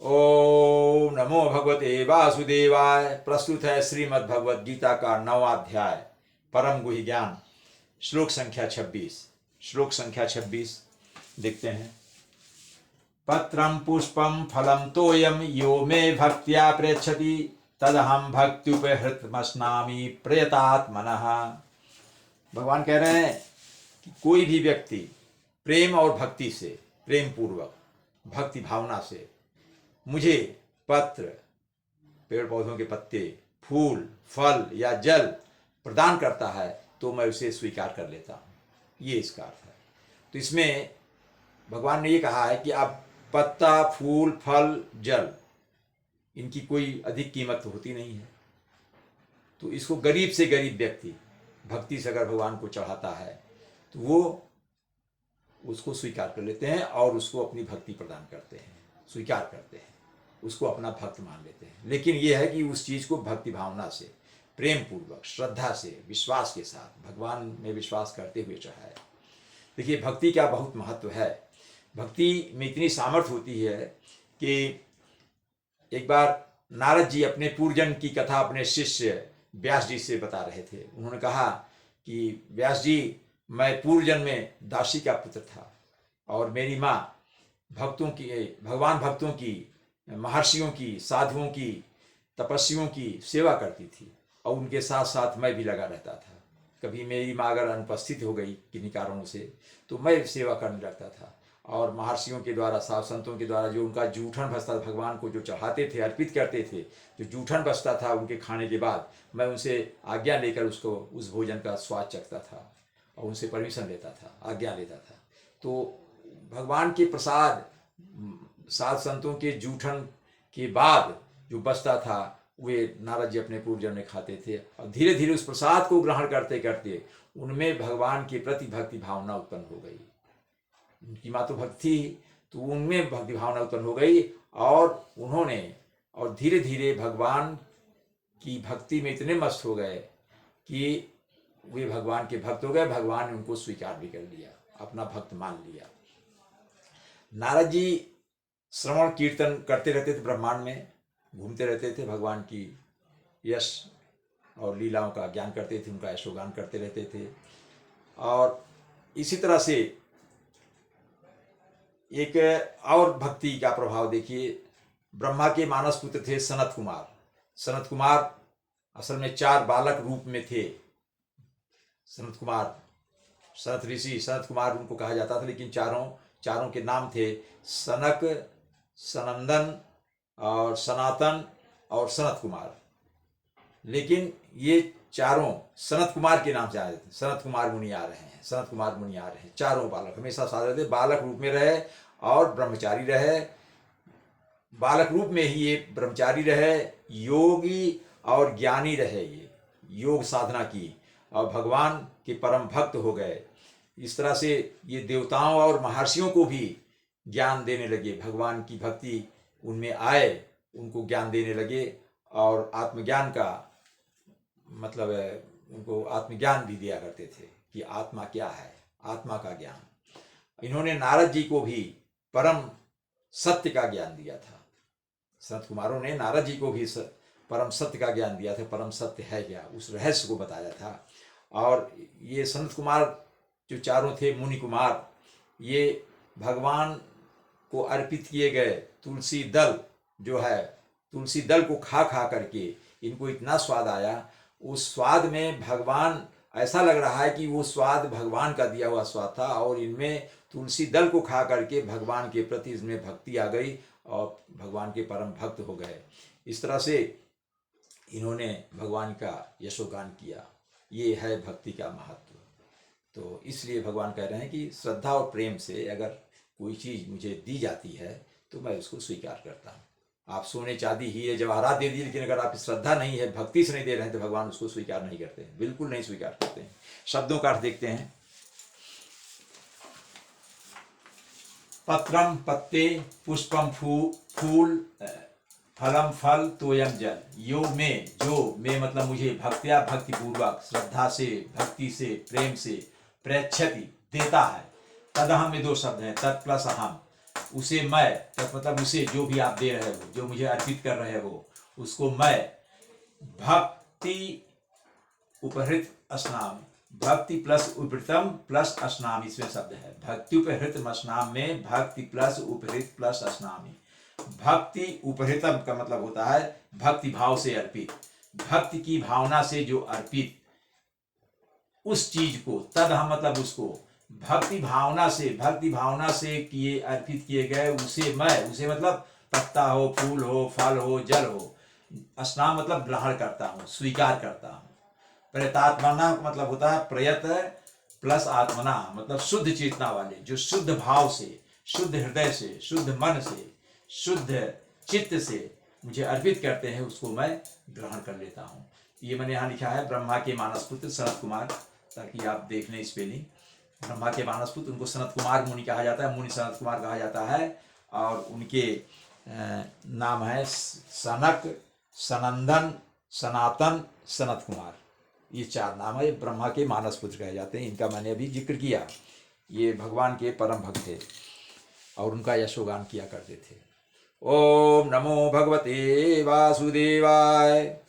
ओम नमो भगवते वासुदेवाय। प्रस्तुत है श्रीमद् भगवद गीता का 9वां अध्याय परम गुह्य ज्ञान, श्लोक संख्या 26। श्लोक संख्या 26 देखते हैं। पत्रम पुष्पम फलम तोयम यो मे भक्त्या प्रेक्षति तदहम भक्त्युपहृतमस्नामि प्रयतात्मनः। भगवान कह रहे हैं कि कोई भी व्यक्ति प्रेम और भक्ति से, प्रेम पूर्वक भक्ति भावना से मुझे पत्र, पेड़ पौधों के पत्ते, फूल, फल या जल प्रदान करता है तो मैं उसे स्वीकार कर लेता हूँ, ये इसका अर्थ है। तो इसमें भगवान ने ये कहा है कि अब पत्ता, फूल, फल, जल, इनकी कोई अधिक कीमत होती नहीं है। तो इसको गरीब से गरीब व्यक्ति भक्ति से अगर भगवान को चढ़ाता है तो वो उसको स्वीकार कर लेते हैं और उसको अपनी भक्ति प्रदान करते हैं, स्वीकार करते हैं, उसको अपना भक्त मान लेते हैं। लेकिन यह है कि उस चीज़ को भक्ति भावना से, प्रेम पूर्वक, श्रद्धा से, विश्वास के साथ, भगवान में विश्वास करते हुए चढ़ाए। देखिए, भक्ति का बहुत महत्व है। भक्ति में इतनी सामर्थ्य होती है कि एक बार नारद जी अपने पूर्वजन्म की कथा अपने शिष्य व्यास जी से बता रहे थे। उन्होंने कहा कि व्यास जी, मैं पूर्वजन्म में दासी का पुत्र था और मेरी माँ भक्तों की, भगवान भक्तों की, महर्षियों की, साधुओं की, तपस्वियों की सेवा करती थी और उनके साथ साथ मैं भी लगा रहता था। कभी मेरी माँ अगर अनुपस्थित हो गई किन्हीं कारणों से तो मैं सेवा करने लगता था और महर्षियों के द्वारा, साधु संतों के द्वारा जो उनका जूठन बचता था, भगवान को जो चढ़ाते थे, अर्पित करते थे, जो जूठन बचता था उनके खाने के बाद, मैं उनसे आज्ञा लेकर उसको, उस भोजन का स्वाद चखता था और उनसे परमिशन लेता था, आज्ञा लेता था। तो भगवान के प्रसाद, साध संतों के जूठन के बाद जो बचता था वे नारद जी अपने पूर्वजन्म में खाते थे और धीरे धीरे उस प्रसाद को ग्रहण करते करते उनमें भगवान के प्रति भक्ति भावना उत्पन्न हो गई। उनकी माँ तो भक्ति थी, तो उनमें भक्ति भावना उत्पन्न हो गई और उन्होंने, और धीरे धीरे भगवान की भक्ति में इतने मस्त हो गए कि वे भगवान के भक्त हो गए। भगवान ने उनको स्वीकार भी कर लिया, अपना भक्त मान लिया। नारद जी श्रवण कीर्तन करते रहते थे, ब्रह्मांड में घूमते रहते थे, भगवान की यश और लीलाओं का ज्ञान करते थे, उनका यशोगान करते रहते थे। और इसी तरह से एक और भक्ति का प्रभाव देखिए। ब्रह्मा के मानस पुत्र थे सनत कुमार। सनत कुमार असल में 4 बालक रूप में थे। सनत कुमार, सनत ऋषि, सनत कुमार उनको कहा जाता था, लेकिन चारों के नाम थे सनक, सनंदन और सनातन और सनत कुमार। लेकिन ये चारों सनत कुमार के नाम से आए थे। सनत कुमार मुनि आ रहे हैं, सनत कुमार मुनि आ रहे हैं। चारों बालक हमेशा साथ रहते, बालक रूप में रहे और ब्रह्मचारी रहे। बालक रूप में ही ये ब्रह्मचारी रहे, योगी और ज्ञानी रहे, ये योग साधना की और भगवान के परम भक्त हो गए। इस तरह से ये देवताओं और महर्षियों को भी ज्ञान देने लगे। भगवान की भक्ति उनमें आए, उनको ज्ञान देने लगे और आत्मज्ञान का मतलब है, उनको आत्मज्ञान भी दिया करते थे कि आत्मा क्या है, आत्मा का ज्ञान। इन्होंने नारद जी को भी परम सत्य का ज्ञान दिया था। संत कुमारों ने नारद जी को भी परम सत्य का ज्ञान दिया था। परम सत्य है क्या, उस रहस्य को बताया था। और ये संत कुमार जो चारों थे, मुनि कुमार, ये भगवान को अर्पित किए गए तुलसी दल जो है, तुलसी दल को खा खा करके इनको इतना स्वाद आया। उस स्वाद में भगवान, ऐसा लग रहा है कि वो स्वाद भगवान का दिया हुआ स्वाद था और इनमें तुलसी दल को खा करके भगवान के प्रति इसमें भक्ति आ गई और भगवान के परम भक्त हो गए। इस तरह से इन्होंने भगवान का यशोगान किया। ये है भक्ति का महत्व। तो इसलिए भगवान कह रहे हैं कि श्रद्धा और प्रेम से अगर कोई चीज़ मुझे दी जाती है तो मैं उसको स्वीकार करता हूँ। आप सोने, चांदी, हीरे जवाहरात दे दिए, लेकिन अगर आप श्रद्धा नहीं है, भक्ति से नहीं दे रहे हैं तो भगवान उसको स्वीकार नहीं करते हैं, बिल्कुल नहीं स्वीकार करते हैं। शब्दों का अर्थ देखते हैं। पत्रम पत्ते, पुष्पम फूल, फलम फल, तोयम जल। यो में, जो में मतलब मुझे भक्त्या, भक्ति पूर्वक, श्रद्धा से, भक्ति से, प्रेम से, प्रेक्षति देता है। तदहम में 2 शब्द हैं, तत् प्लस अहम। उसे मैं, तत् मतलब उसे, जो भी आप दे रहे हो, जो मुझे अर्पित कर रहे हो, उसको मैं भक्ति उपहृत अस्नामि, भक्ति प्लस उपहृतम प्लस अस्नामि, इसमें शब्द है। भक्ति उपहृत अस्नाम में भक्ति प्लस उपहृत प्लस अस्नामि। भक्ति उपहृतम का मतलब होता है भक्ति भाव से अर्पित, भक्ति की भावना से जो अर्पित उस चीज को, तद हम मतलब उसको, भक्ति भावना से किए, अर्पित किए गए उसे मैं, उसे मतलब पत्ता हो, फूल हो, फल हो, जल हो, स्नान मतलब ग्रहण करता हूँ, स्वीकार करता हूँ। प्रयतात्मना का मतलब होता है प्रयत प्लस आत्मना, मतलब शुद्ध चेतना वाले, जो शुद्ध भाव से, शुद्ध हृदय से, शुद्ध मन से, शुद्ध चित्त से मुझे अर्पित करते हैं, उसको मैं ग्रहण कर लेता हूँ। ये मैंने यहाँ लिखा है ब्रह्मा के मानस पुत्र सनत कुमार, ताकि आप देख लें स्पेलिंग। ब्रह्मा के मानस पुत्र, उनको सनत कुमार मुनि कहा जाता है, मुनि सनत कुमार कहा जाता है। और उनके नाम है सनक, सनंदन, सनातन, सनत कुमार, ये 4 नाम है। ब्रह्मा के मानस पुत्र कहे जाते हैं। इनका मैंने अभी जिक्र किया। ये भगवान के परम भक्त थे और उनका यशोगान किया करते थे। ओम नमो भगवते वासुदेवाय।